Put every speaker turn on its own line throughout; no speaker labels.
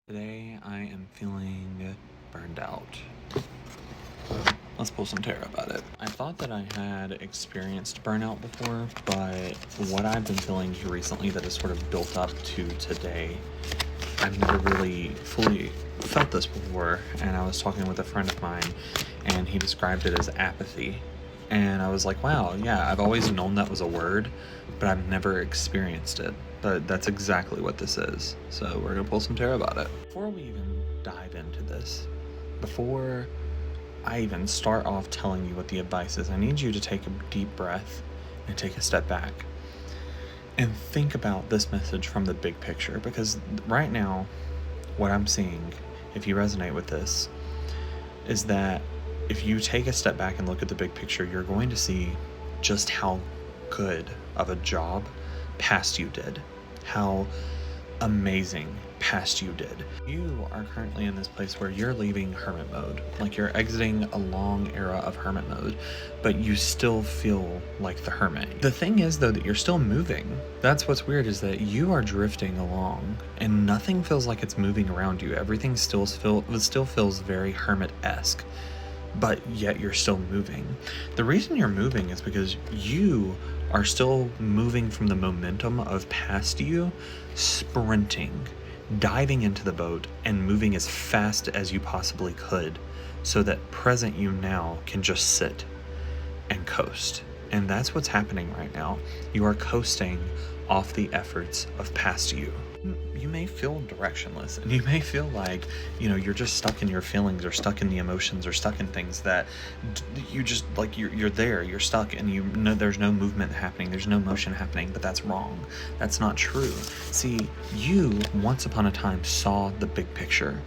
Today I am feeling burned out. Let's pull some tarot about it. I thought that I had experienced burnout before, but what I've been feeling here recently that has sort of built up to today, I've never really fully felt this before. And I was talking with a friend of mine and he described it as apathy. And I was like, wow, yeah, I've always known that was a word, but I've never experienced it. But that's exactly what this is. So we're gonna pull some tarot about it. Before we even dive into this, before I even start off telling you what the advice is, I need you to take a deep breath and take a step back and think about this message from the big picture. Because right now, what I'm seeing, if you resonate with this, is that if you take a step back and look at the big picture, you're going to see just how good of a job past you did, how amazing past you did. You are currently in this place where you're leaving hermit mode, like you're exiting a long era of hermit mode, but you still feel like the hermit. The thing is though that you're still moving. That's what's weird, is that you are drifting along and nothing feels like it's moving around you. Everything still feels very hermit-esque, but yet you're still moving. The reason you're moving is because you are still moving from the momentum of past you, sprinting, diving into the boat and moving as fast as you possibly could so that present you now can just sit and coast. And that's what's happening right now. You are coasting off the efforts of past you. You may feel directionless and you may feel like, you're just stuck in your feelings or stuck in the emotions or stuck in things that you just like, you're there, you're stuck, and you know there's no movement happening, there's no motion happening, but that's wrong. That's not true. See, you once upon a time saw the big picture,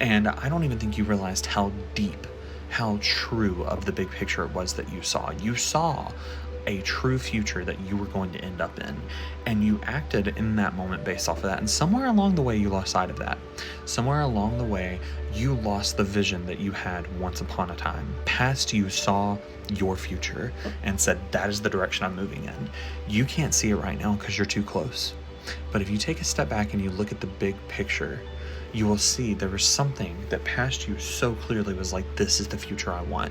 and I don't even think you realized how deep, how true of the big picture it was that you saw. You saw a true future that you were going to end up in, and you acted in that moment based off of that. And somewhere along the way you lost sight of that. Somewhere along the way you lost the vision that you had once upon a time. Past you saw your future and said, that is the direction I'm moving in. You can't see it right now because you're too close. But if you take a step back and you look at the big picture, you will see there was something that past you so clearly was like, this is the future I want.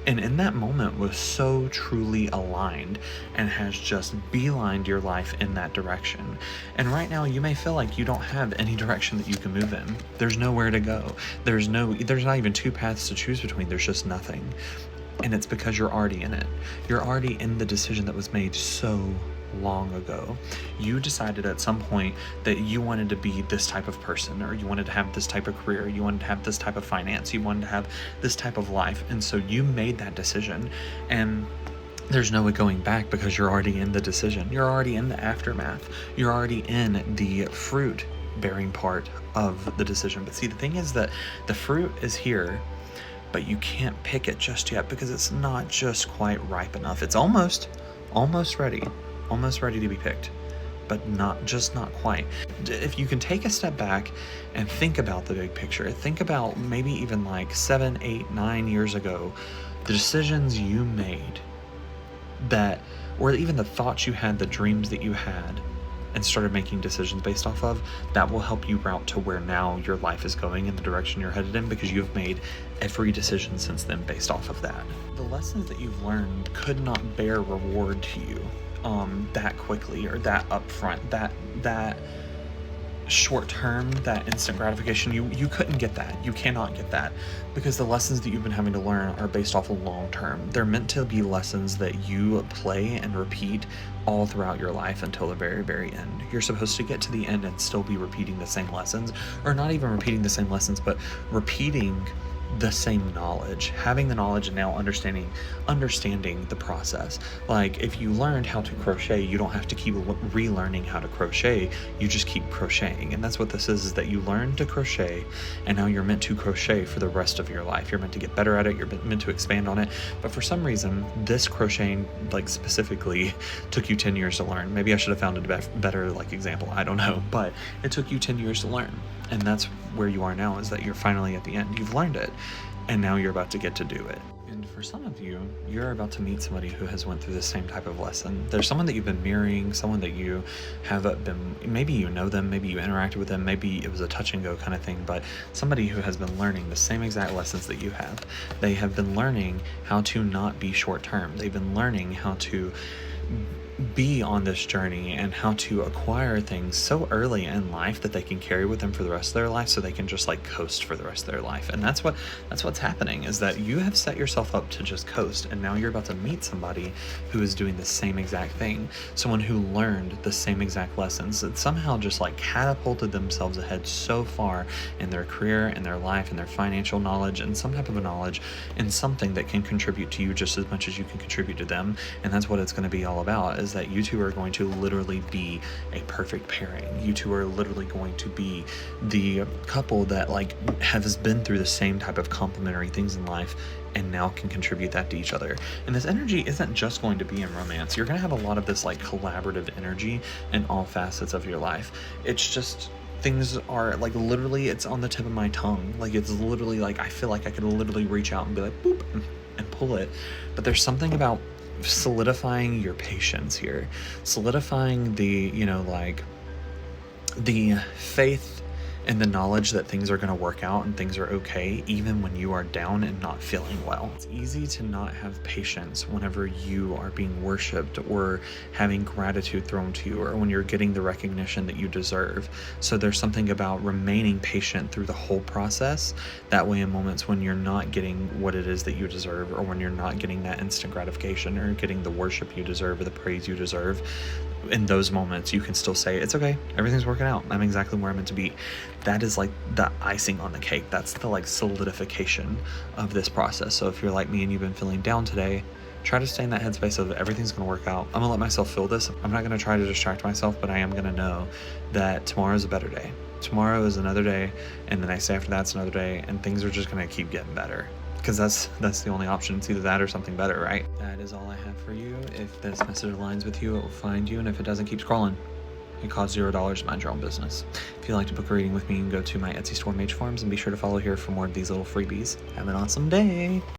And in that moment was so truly aligned and has just beelined your life in that direction. And right now you may feel like you don't have any direction that you can move in. There's nowhere to go. There's not even two paths to choose between. There's just nothing. And it's because you're already in it. You're already in the decision that was made so long ago. You decided at some point that you wanted to be this type of person, or you wanted to have this type of career, you wanted to have this type of finance, you wanted to have this type of life. And so you made that decision, and there's no way going back because you're already in the decision. You're already in the aftermath. You're already in the fruit bearing part of the decision. But see, the thing is that the fruit is here, but you can't pick it just yet because it's not just quite ripe enough. It's almost ready to be picked, but not quite. If you can take a step back and think about the big picture, think about maybe even like 7, 8, 9 years ago, the decisions you made or even the thoughts you had, the dreams that you had, and started making decisions based off of, that will help you route to where now your life is going in the direction you're headed in, because you've made every decision since then based off of that. The lessons that you've learned could not bear reward to you that quickly, or that upfront, that short term, that instant gratification. You couldn't get that. You cannot get that, because the lessons that you've been having to learn are based off of long term. They're meant to be lessons that you play and repeat all throughout your life until the very, very end. You're supposed to get to the end and still be repeating the same lessons, or not even repeating the same lessons, but repeating the same knowledge, having the knowledge, and now understanding the process. Like, if you learned how to crochet, you don't have to keep relearning how to crochet, you just keep crocheting. And that's what this is that you learn to crochet, and now you're meant to crochet for the rest of your life. You're meant to get better at it, you're meant to expand on it. But for some reason, this crocheting, like, specifically took you 10 years to learn. Maybe I should have found a better example, I don't know, but it took you 10 years to learn. And that's where you are now, is that you're finally at the end. You've learned it, and now you're about to get to do it. And for some of you, you're about to meet somebody who has went through the same type of lesson. There's someone that you've been mirroring, someone that you have been, maybe you know them, maybe you interacted with them, maybe it was a touch and go kind of thing, but somebody who has been learning the same exact lessons that you have. They have been learning how to not be short term. They've been learning how to be on this journey and how to acquire things so early in life that they can carry with them for the rest of their life, so they can just like coast for the rest of their life. And that's what's happening, is that you have set yourself up to just coast, and now you're about to meet somebody who is doing the same exact thing, someone who learned the same exact lessons and somehow just like catapulted themselves ahead so far in their career, in their life, in their financial knowledge, and some type of a knowledge in something that can contribute to you just as much as you can contribute to them. And that's what it's going to be all about, is that you two are going to literally be a perfect pairing. You two are literally going to be the couple that like has been through the same type of complementary things in life and now can contribute that to each other. And this energy isn't just going to be in romance. You're going to have a lot of this like collaborative energy in all facets of your life. It's just, things are like literally, it's on the tip of my tongue. Like it's literally like, I feel like I could literally reach out and be like, boop, and pull it. But there's something about solidifying your patience here, solidifying the, like the faith and the knowledge that things are going to work out and things are okay, even when you are down and not feeling well. It's easy to not have patience whenever you are being worshipped or having gratitude thrown to you, or when you're getting the recognition that you deserve. So there's something about remaining patient through the whole process. That way, in moments when you're not getting what it is that you deserve, or when you're not getting that instant gratification or getting the worship you deserve or the praise you deserve, in those moments you can still say, it's okay, everything's working out, I'm exactly where I'm meant to be. That is like the icing on the cake. That's the like solidification of this process. So if you're like me and you've been feeling down today, try to stay in that headspace of everything's going to work out. I'm gonna let myself feel this. I'm not going to try to distract myself, but I am going to know that tomorrow is a better day. Tomorrow is another day, and the next day after that's another day, and things are just going to keep getting better. Because that's the only option. It's either that or something better, right? That is all I have for you. If this message aligns with you, it will find you, and if it doesn't, keep scrolling. It costs $0 to mind your own business. If you'd like to book a reading with me, you can go to my Etsy store, Mage Forms, and be sure to follow here for more of these little freebies. Have an awesome day!